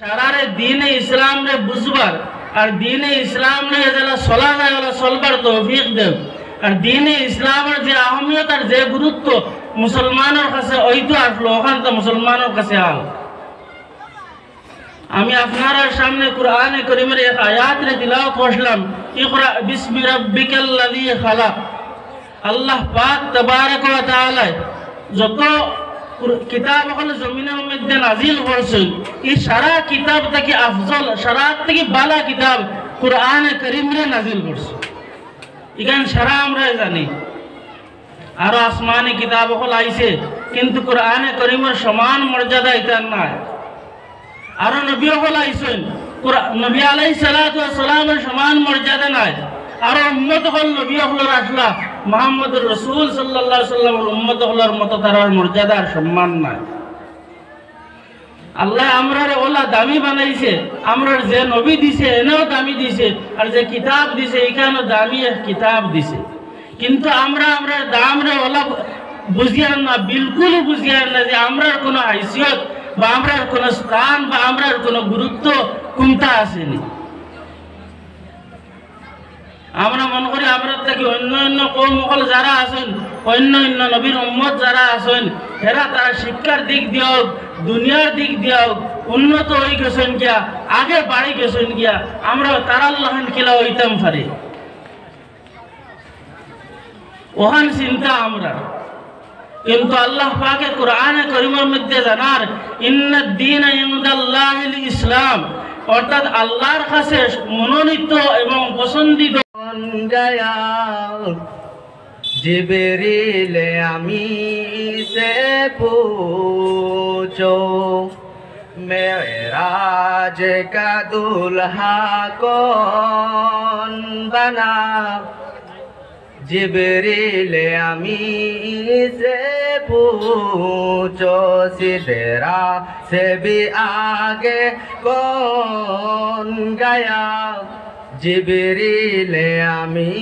সারারে দিনে ইসলাম রে বুঝবার আর দিনে ইসলাম রে যারা চলা যায় ওরা চলবার তৌফিক দেব। আর দিনে ইসলামের যে আহমিয়ত আর যে গুরুত্ব মুসলমানের কাছে ওইতো আসলো, ওখান তো মুসলমানের কাছে আল। আমি আপনার সামনে কুরআনে কারীমের এক আয়াত রে তিলাওয়াত করলাম, ইকরা বিসমি রাব্বিকাল্লাযী খালাক। আল্লাহ পাক তাবারক ওয়া তাআলা যত কিতাব হলো জমিনের মধ্যে নাজিল করছেন, এই সারা কিতাব থেকে আফজল, সারা থেকে বালা কিতাব কুরআনে কারীম রে নাজিল করছে। এখানে সারা আমরা জানি আরো আসমানি কিতাব হল আইছে, কিন্তু কুরআনে কারীমের সমান মর্যাদা এটা নাই। আরো নবী হল আইছেন, নবী আলাইহিস সালাতু ওয়াস সালামের সমান মর্যাদা নাই। আরো উম্মত হল নবী হল রাসূল মুহাম্মদুর রাসূল সাল্লাল্লাহু আলাইহি ওয়াসাল্লামের উম্মত হলার মত তার মর্যাদা আর সম্মান নাই। আল্লাহ আমরারে ওলা দামি বানাইছে, আমরার যে নবী দিছে এনেও দামি দিছে, আর যে কিতাব দিছে এখানেও দামি কিতাব দিছে। কিন্তু আমরা দাম রে ওলা বুঝিয়ার না, বিলকুল বুঝিয়ার না যে আমরার কোনো হাইসিয়ত বা আমরার কোনো স্থান বা আমরার কোনো গুরুত্ব কোনটা আসেনি। আমরা মনে করি আমরা থেকে অন্য কৌম হল যারা আছেন, অন্য নবীর উম্মত যারা আছেন, এরা তারা শিক্ষার দিক দিয়েও দুনিয়ার দিক দিয়েও উন্নত হয়ে গেছেন গিয়া, আগে বাড়ি গেছেন গিয়া, আমরা তারার লহান খেলা হইতাম পারি ওহান চিন্তা আমরা। কিন্তু আল্লাহ পাকে কুরআনে কারীমের মধ্যে জানার ইন্নাদ দীনা ইনদাল্লাহিল ইসলাম, অর্থাৎ আল্লাহর কাছে মনোনীত এবং পছন্দিত गया जिब्रील अमी से पूछो मेराज का दूल्हा कौन बना। जिब्रील अमी से पूछो सिदरा से भी आगे कौन गया। जिब्रील अमी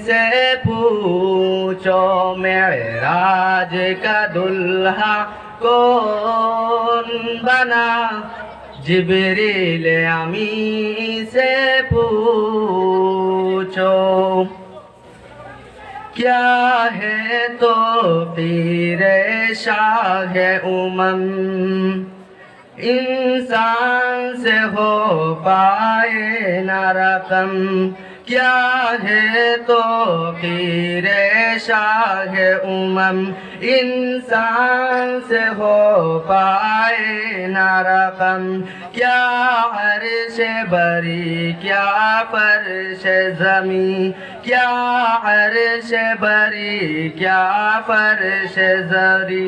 से पूछो मेराज का दुल्हा कौन बना। जिब्रील अमी से पूछो क्या है तो पीर शाह उमम, इंसान से हो पाए न रकम। क्या है तो पीर शाह उमम, इंसान से हो पाए न रकम। क्या अर्श बरी क्या फर्श ज़मी, क्या अर्श बरी क्या फर्श ज़री।